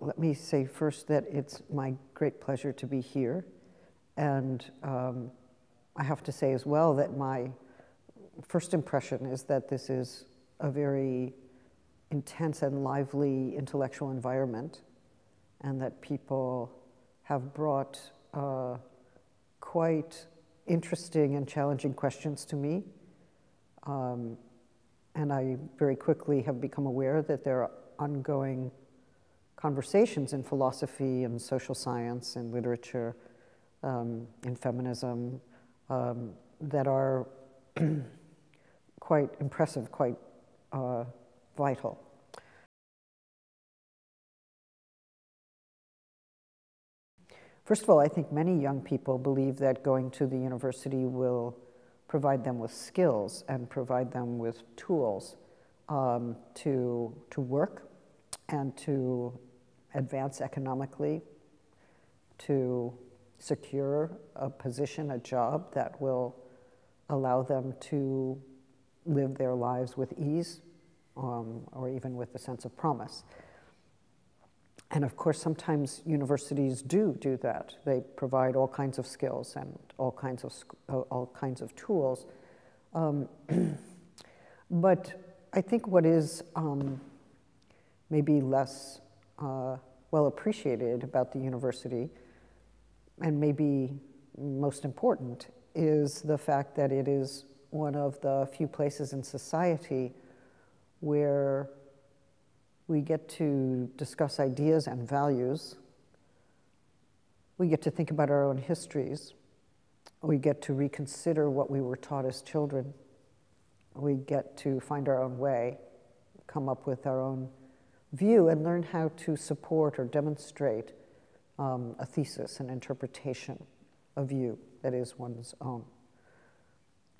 let me say first that it's my great pleasure to be here. And I have to say as well that my first impression is that this is a very intense and lively intellectual environment, and that people have brought quite interesting and challenging questions to me. And I very quickly have become aware that there are ongoing conversations in philosophy and social science and literature, in feminism, that are quite impressive, quite vital. First of all, I think many young people believe that going to the university will provide them with skills and provide them with tools to work and to advance economically, to secure a position, a job that will allow them to live their lives with ease, or even with a sense of promise. And of course, sometimes universities do that. They provide all kinds of skills and all kinds of tools. But I think what is maybe less well appreciated about the university, and maybe most important, is the fact that it is one of the few places in society where we get to discuss ideas and values. We get to think about our own histories. We get to reconsider what we were taught as children. We get to find our own way, come up with our own view, and learn how to support or demonstrate a thesis, an interpretation, a view that is one's own.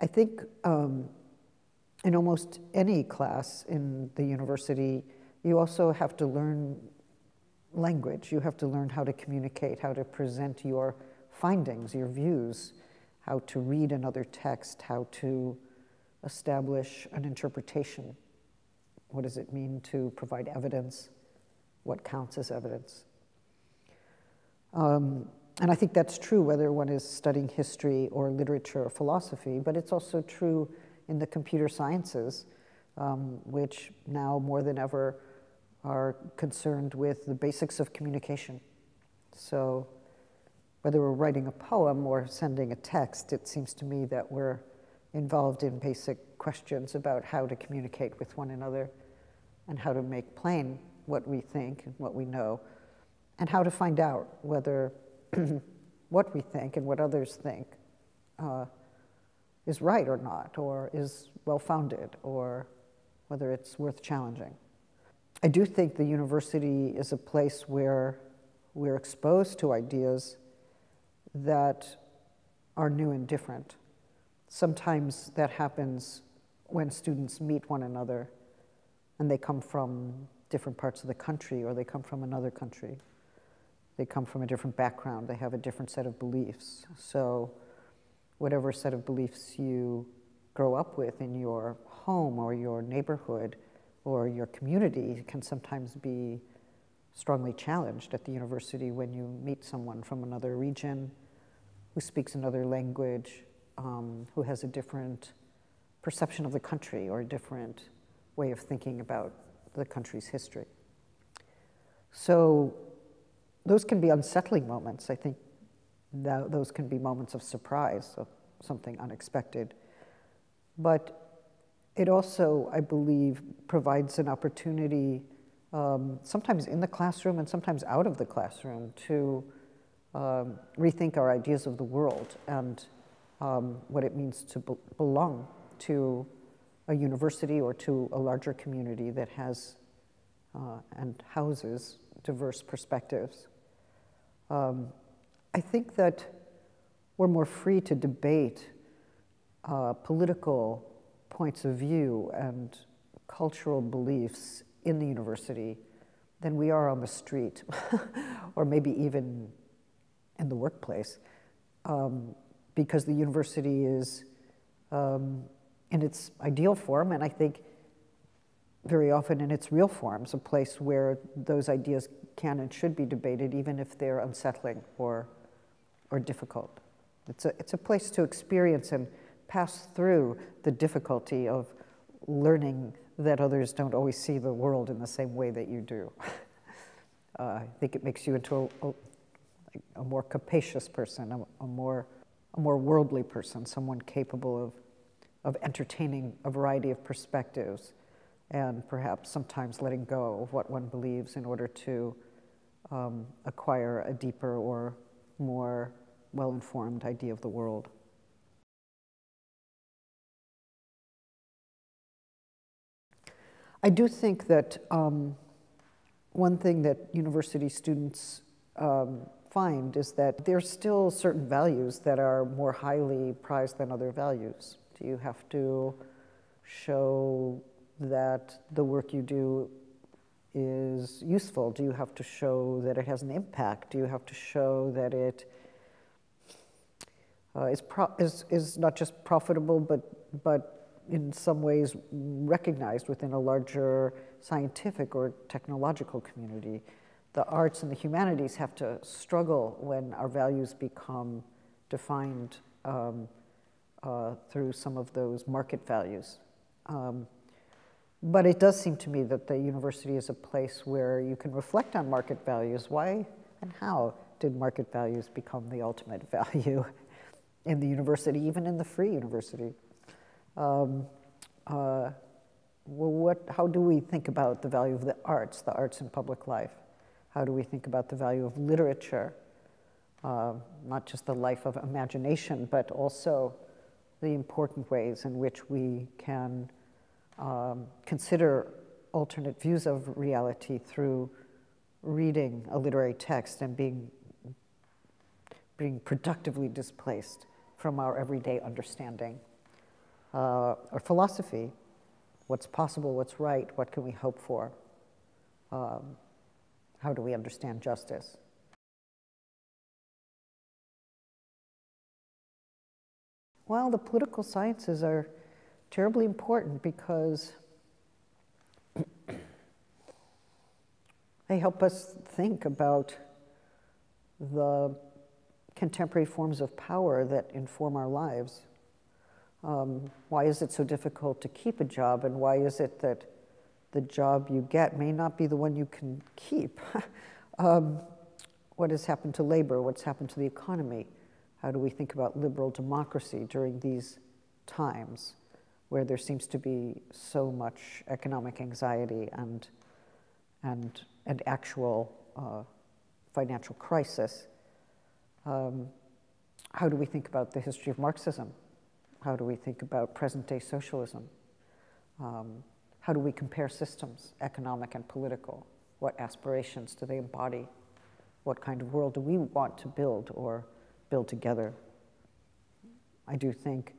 I think in almost any class in the university, you also have to learn language. You have to learn how to communicate, how to present your findings, your views, how to read another text, how to establish an interpretation. What does it mean to provide evidence? What counts as evidence? And I think that's true whether one is studying history or literature or philosophy, but it's also true in the computer sciences, which now more than ever are concerned with the basics of communication. So whether we're writing a poem or sending a text, it seems to me that we're involved in basic questions about how to communicate with one another and how to make plain what we think and what we know, and how to find out whether what we think and what others think is right or not, or is well-founded, or whether it's worth challenging. I do think the university is a place where we're exposed to ideas that are new and different. Sometimes that happens when students meet one another and they come from different parts of the country, or they come from another country. They come from a different background. They have a different set of beliefs. So whatever set of beliefs you grow up with in your home or your neighborhood or your community can sometimes be strongly challenged at the university when you meet someone from another region who speaks another language, who has a different perception of the country or a different way of thinking about the country's history. So those can be unsettling moments. I think that those can be moments of surprise, of something unexpected. But it also, I believe, provides an opportunity, sometimes in the classroom and sometimes out of the classroom, to rethink our ideas of the world and what it means to belong to a university or to a larger community that has and houses diverse perspectives. I think that we're more free to debate political points of view and cultural beliefs in the university than we are on the street, or maybe even in the workplace, because the university is in its ideal form, and I think very often in its real forms, a place where those ideas can and should be debated, even if they're unsettling or difficult. It's a place to experience and pass through the difficulty of learning that others don't always see the world in the same way that you do. I think it makes you into a more capacious person, a more worldly person, someone capable of entertaining a variety of perspectives and perhaps sometimes letting go of what one believes in order to acquire a deeper or more well-informed idea of the world. I do think that one thing that university students find is that there's still certain values that are more highly prized than other values. Do you have to show that the work you do is useful? Do you have to show that it has an impact? Do you have to show that it is not just profitable, but in some ways recognized within a larger scientific or technological community? The arts and the humanities have to struggle when our values become defined through some of those market values. But it does seem to me that the university is a place where you can reflect on market values. Why and how did market values become the ultimate value in the university, even in the free university? How do we think about the value of the arts in public life? How do we think about the value of literature? Not just the life of imagination, but also the important ways in which we can consider alternate views of reality through reading a literary text and being productively displaced from our everyday understanding. Or philosophy, what's possible, what's right, what can we hope for? How do we understand justice? Well, the political sciences are terribly important because they help us think about the contemporary forms of power that inform our lives. Why is it so difficult to keep a job, and why is it that the job you get may not be the one you can keep? What has happened to labor? What's happened to the economy? How do we think about liberal democracy during these times where there seems to be so much economic anxiety and actual financial crisis? How do we think about the history of Marxism? How do we think about present-day socialism? How do we compare systems, economic and political? What aspirations do they embody? What kind of world do we want to build or build together? I do think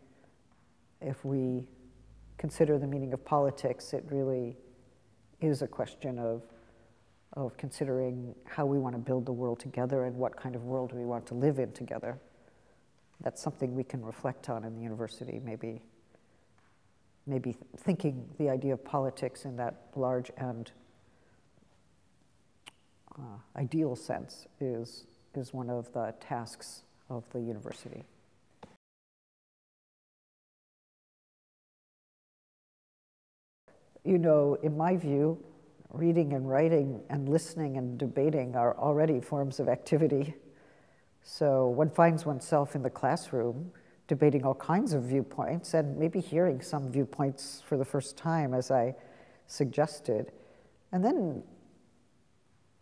if we consider the meaning of politics, it really is a question of considering how we want to build the world together and what kind of world we want to live in together. That's something we can reflect on in the university, maybe thinking the idea of politics in that large and ideal sense is one of the tasks of the university. You know, in my view, reading and writing and listening and debating are already forms of activity. So one finds oneself in the classroom debating all kinds of viewpoints and maybe hearing some viewpoints for the first time, as I suggested. And then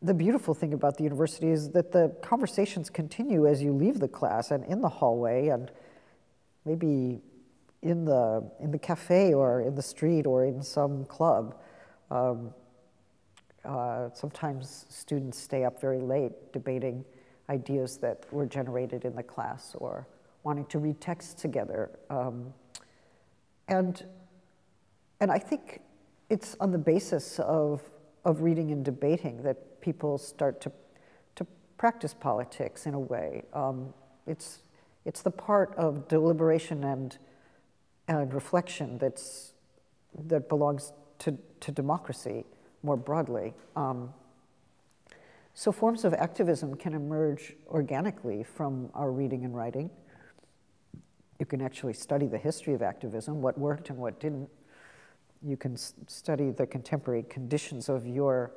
the beautiful thing about the university is that the conversations continue as you leave the class and in the hallway and maybe in the cafe or in the street or in some club. Sometimes students stay up very late debating ideas that were generated in the class or wanting to read texts together. And I think it's on the basis of reading and debating that people start to practice politics in a way. It's the part of deliberation and reflection that belongs to democracy more broadly. So forms of activism can emerge organically from our reading and writing. You can actually study the history of activism, what worked and what didn't. You can study the contemporary conditions of your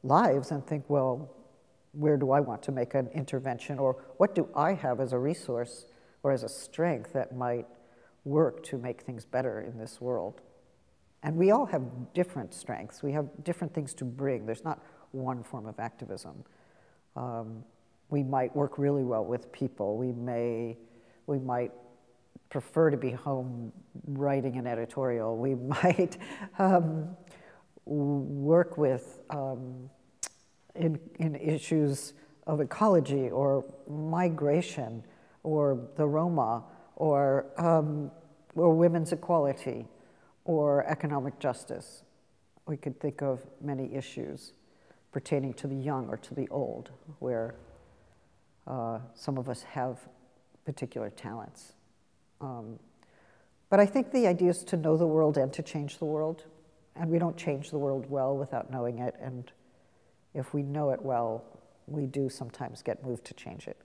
lives and think, well, where do I want to make an intervention, or what do I have as a resource or as a strength that might work to make things better in this world? And we all have different strengths. We have different things to bring. There's not one form of activism. We might work really well with people. We might prefer to be home writing an editorial. We might work with in issues of ecology or migration or the Roma or women's equality or economic justice. We could think of many issues pertaining to the young or to the old, where some of us have particular talents. But I think the idea is to know the world and to change the world. And we don't change the world well without knowing it. And if we know it well, we do sometimes get moved to change it.